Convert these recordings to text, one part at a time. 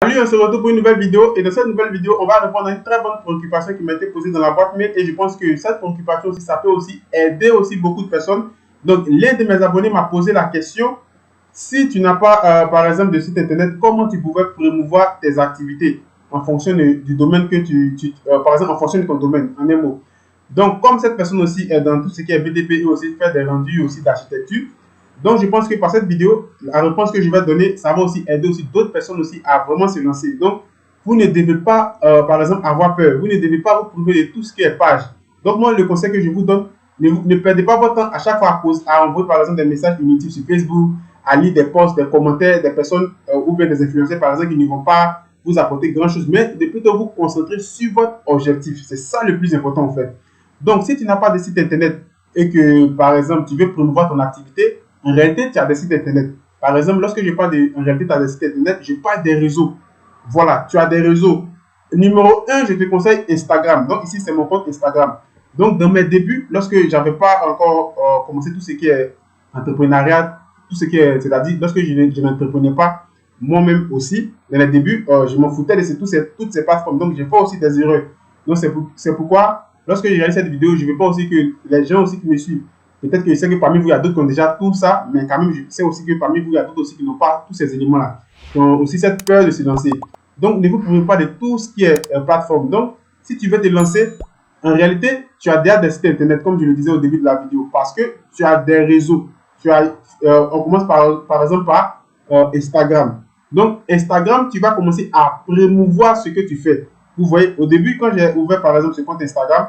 Salut, on se retrouve pour une nouvelle vidéo et dans cette nouvelle vidéo, on va répondre à une très bonne préoccupation qui m'a été posée dans la boîte mail et je pense que cette préoccupation aussi, ça peut aussi aider aussi beaucoup de personnes. Donc, l'un de mes abonnés m'a posé la question, si tu n'as pas, par exemple, de site internet, comment tu pouvais promouvoir tes activités en fonction du domaine que par exemple, en fonction de ton domaine, en un mot. Donc, comme cette personne aussi est dans tout ce qui est BTP et aussi fait des rendus aussi d'architecture, donc, je pense que par cette vidéo, la réponse que je vais donner, ça va aussi aider aussi d'autres personnes aussi à vraiment se lancer. Donc, vous ne devez pas, par exemple, avoir peur. Vous ne devez pas vous priver de tout ce qui est page. Donc, moi, le conseil que je vous donne, ne perdez pas votre temps à chaque fois à envoyer, par exemple, des messages inutiles sur Facebook, à lire des posts, des commentaires des personnes ou bien des influenceurs, par exemple, qui ne vont pas vous apporter grand-chose, mais de plutôt vous concentrer sur votre objectif. C'est ça le plus important, en fait. Donc, si tu n'as pas de site internet et que, par exemple, tu veux promouvoir ton activité, en réalité, tu as des sites internet. Par exemple, lorsque je parle en réalité, tu as des sites internet, je parle des réseaux. Voilà, tu as des réseaux. Numéro 1, je te conseille Instagram. Donc, ici, c'est mon compte Instagram. Donc, dans mes débuts, lorsque je n'avais pas encore commencé tout ce qui est entrepreneuriat, tout ce qui est, c'est-à-dire, lorsque je n'entreprenais pas moi-même aussi, dans les débuts, je m'en foutais de toutes ces plateformes. Donc, j'ai fait aussi des erreurs. Donc, c'est pourquoi, lorsque j'ai réalisé cette vidéo, je ne veux pas aussi que les gens aussi qui me suivent, peut-être que je sais que parmi vous, il y a d'autres qui ont déjà tout ça, mais quand même, je sais aussi que parmi vous, il y a d'autres aussi qui n'ont pas tous ces éléments-là. Qui ont aussi cette peur de se lancer. Donc, ne vous privez pas de tout ce qui est plateforme. Donc, si tu veux te lancer, en réalité, tu as déjà des sites internet, comme je le disais au début de la vidéo, parce que tu as des réseaux. On commence par exemple par Instagram. Donc, Instagram, tu vas commencer à promouvoir ce que tu fais. Vous voyez, au début, quand j'ai ouvert par exemple ce compte Instagram,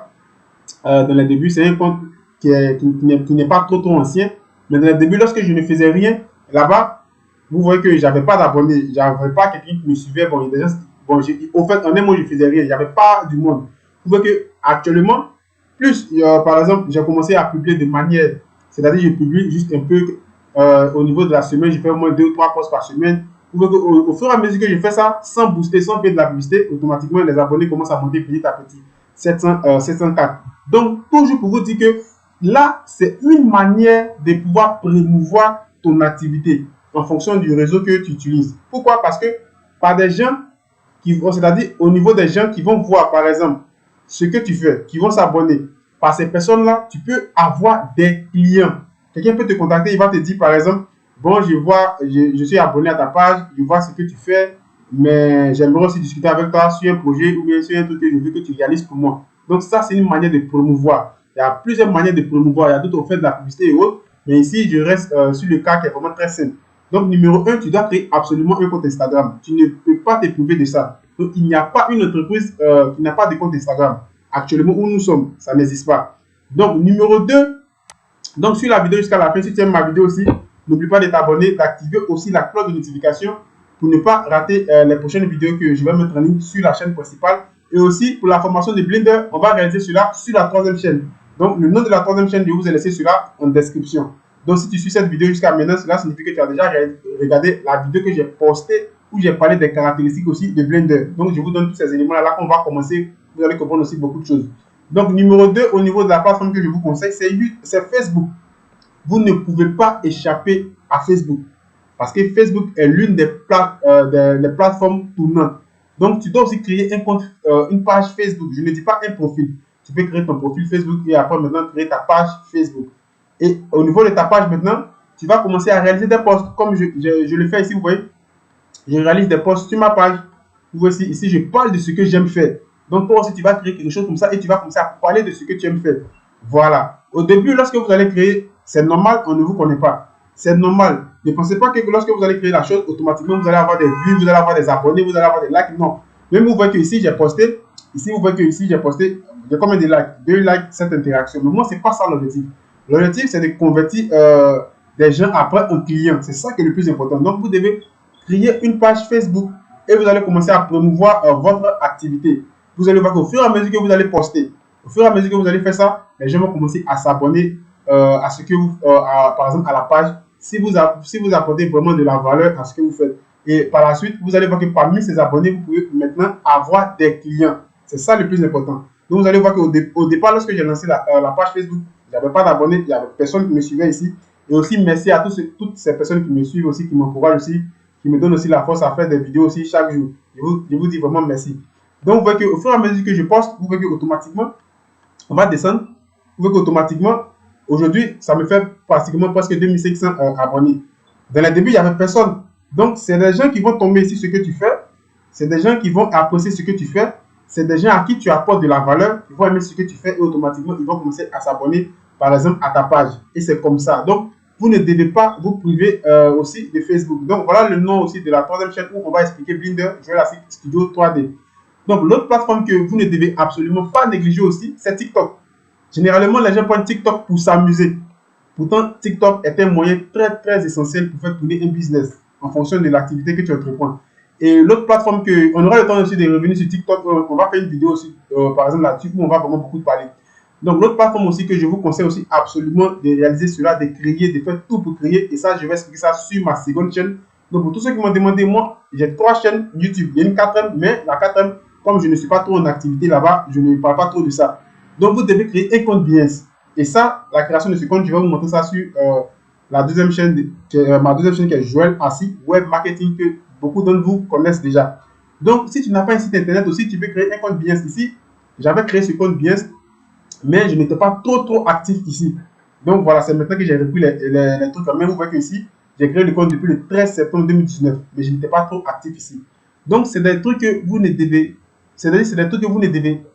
dans les débuts, c'est un compte qui n'est pas trop ancien. Mais dans le début, lorsque je ne faisais rien, là-bas, vous voyez que j'avais pas d'abonnés, j'avais pas quelqu'un qui me suivait. Bon, au fait, en un mot, je faisais rien, il n'y avait pas du monde. Vous voyez que actuellement, plus, par exemple, j'ai commencé à publier de manière, c'est-à-dire je publie juste un peu au niveau de la semaine, je fais au moins 2 ou 3 posts par semaine. Vous voyez qu'au fur et à mesure que je fais ça, sans booster, sans faire de la publicité, automatiquement, les abonnés commencent à monter petit à petit. 704. Donc, toujours pour vous dire que là, c'est une manière de pouvoir promouvoir ton activité en fonction du réseau que tu utilises. Pourquoi? Parce que par des gens qui vont, c'est-à-dire au niveau des gens qui vont voir, par exemple, ce que tu fais, qui vont s'abonner, par ces personnes-là, tu peux avoir des clients. Quelqu'un peut te contacter, il va te dire, par exemple, bon, je suis abonné à ta page, je vois ce que tu fais, mais j'aimerais aussi discuter avec toi sur un projet ou bien sur un truc que je veux que tu réalises pour moi. Donc ça, c'est une manière de promouvoir. Il y a plusieurs manières de promouvoir. Il y a d'autres, on fait de la publicité et autres. Mais ici, je reste sur le cas qui est vraiment très simple. Donc, numéro 1, tu dois créer absolument un compte Instagram. Tu ne peux pas te priver de ça. Donc, il n'y a pas une entreprise qui n'a pas de compte Instagram. Actuellement, où nous sommes, ça n'existe pas. Donc, numéro 2, donc sur la vidéo jusqu'à la fin, si tu aimes ma vidéo aussi, n'oublie pas de t'abonner, d'activer aussi la cloche de notification pour ne pas rater les prochaines vidéos que je vais mettre en ligne sur la chaîne principale. Et aussi, pour la formation de Blender, on va réaliser cela sur la 3e chaîne. Donc, le nom de la 3e chaîne, je vous ai laissé cela en description. Donc, si tu suis cette vidéo jusqu'à maintenant, cela signifie que tu as déjà regardé la vidéo que j'ai postée où j'ai parlé des caractéristiques aussi de Blender. Donc, je vous donne tous ces éléments-là. Là, qu'on va commencer, vous allez comprendre aussi beaucoup de choses. Donc, numéro 2, au niveau de la plateforme que je vous conseille, c'est Facebook. Vous ne pouvez pas échapper à Facebook. Parce que Facebook est l'une des plateformes tournantes. Donc, tu dois aussi créer un compte, une page Facebook. Je ne dis pas un profil. Tu peux créer ton profil Facebook et après maintenant créer ta page Facebook. Et au niveau de ta page maintenant, tu vas commencer à réaliser des posts. Comme je le fais ici, vous voyez. Je réalise des posts sur ma page. Vous voyez ici, je parle de ce que j'aime faire. Donc, toi aussi, tu vas créer quelque chose comme ça et tu vas commencer à parler de ce que tu aimes faire. Voilà. Au début, lorsque vous allez créer, c'est normal, on ne vous connaît pas. C'est normal. Ne pensez pas que lorsque vous allez créer la chose, automatiquement, vous allez avoir des vues, vous allez avoir des abonnés, vous allez avoir des likes. Non. Même vous voyez que ici, j'ai posté. Ici, vous voyez que ici, j'ai posté. J'ai combien de likes? 2 likes, cette interaction. Mais moi, ce n'est pas ça l'objectif. L'objectif, c'est de convertir des gens après en clients. C'est ça qui est le plus important. Donc, vous devez créer une page Facebook et vous allez commencer à promouvoir votre activité. Vous allez voir qu'au fur et à mesure que vous allez poster, au fur et à mesure que vous allez faire ça, les gens vont commencer à s'abonner à ce que vous, par exemple, à la page, si vous apportez vraiment de la valeur à ce que vous faites. Et par la suite, vous allez voir que parmi ces abonnés, vous pouvez maintenant avoir des clients. C'est ça le plus important. Donc, vous allez voir qu'au départ, lorsque j'ai lancé la page Facebook, il n'y avait pas d'abonnés, il n'y avait personne qui me suivait ici. Et aussi, merci à toutes ces personnes qui me suivent aussi, qui m'encouragent aussi, qui me donnent aussi la force à faire des vidéos aussi chaque jour. Je vous dis vraiment merci. Donc, vous voyez qu'au fur et à mesure que je poste, vous voyez qu'automatiquement, on va descendre. Vous voyez qu'automatiquement, aujourd'hui, ça me fait pratiquement presque 2500 abonnés. Dans les débuts, il n'y avait personne. Donc, c'est des gens qui vont tomber ici ce que tu fais. C'est des gens qui vont apprécier ce que tu fais. C'est des gens à qui tu apportes de la valeur. Ils vont aimer ce que tu fais et automatiquement, ils vont commencer à s'abonner, par exemple, à ta page. Et c'est comme ça. Donc, vous ne devez pas vous priver aussi de Facebook. Donc, voilà le nom aussi de la troisième chaîne où on va expliquer Blender, Joel Assis Studio 3D. Donc, l'autre plateforme que vous ne devez absolument pas négliger aussi, c'est TikTok. Généralement, les gens prennent TikTok pour s'amuser. Pourtant, TikTok est un moyen très essentiel pour faire tourner un business en fonction de l'activité que tu entreprends. Et l'autre plateforme que, on aura le temps aussi de revenir sur TikTok, on va faire une vidéo aussi, par exemple là-dessus, où on va vraiment beaucoup parler. Donc, l'autre plateforme aussi que je vous conseille aussi absolument de réaliser cela, de créer, de faire tout pour créer. Et ça, je vais expliquer ça sur ma seconde chaîne. Donc, pour tous ceux qui m'ont demandé, moi, j'ai 3 chaînes YouTube. Il y a une quatrième, mais la quatrième, comme je ne suis pas trop en activité là-bas, je ne parle pas trop de ça. Donc, vous devez créer un compte Behance. Et ça, la création de ce compte, je vais vous montrer ça sur la deuxième chaîne, ma deuxième chaîne qui est Joel Assis Web Marketing, que beaucoup d'entre vous connaissent déjà. Donc, si tu n'as pas un site internet aussi, tu peux créer un compte Behance ici. J'avais créé ce compte Behance, mais je n'étais pas trop actif ici. Donc, voilà, c'est maintenant que j'ai repris les trucs. Mais vous voyez que ici, j'ai créé le compte depuis le 13 septembre 2019, mais je n'étais pas trop actif ici. Donc, c'est des trucs que vous ne devez,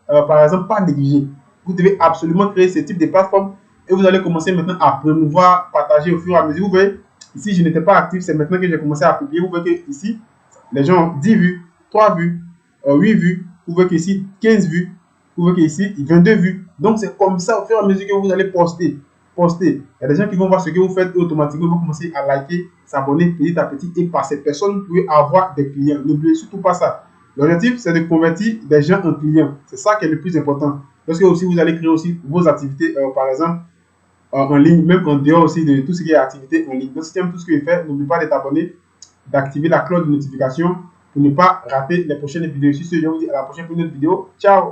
par exemple, pas négliger. Vous devez absolument créer ce type de plateforme et vous allez commencer maintenant à promouvoir, partager au fur et à mesure. Vous voyez, ici, je n'étais pas actif, c'est maintenant que j'ai commencé à publier. Vous voyez que ici, les gens ont 10 vues, 3 vues, 8 vues. Vous voyez qu'ici, 15 vues. Vous voyez qu'ici, 22 vues. Donc, c'est comme ça au fur et à mesure que vous allez poster. Il y a des gens qui vont voir ce que vous faites et automatiquement vont commencer à liker, s'abonner petit à petit. Et par ces personnes, vous pouvez avoir des clients. N'oubliez surtout pas ça. L'objectif, c'est de convertir des gens en clients. C'est ça qui est le plus important. Parce que aussi, vous allez créer aussi vos activités, par exemple, en ligne, même en dehors aussi de tout ce qui est activité en ligne. Donc, si tu aimes tout ce que je fais, n'oublie pas de t'abonner, d'activer la cloche de notification pour ne pas rater les prochaines vidéos. Sur ce, je vous dis à la prochaine vidéo. Ciao!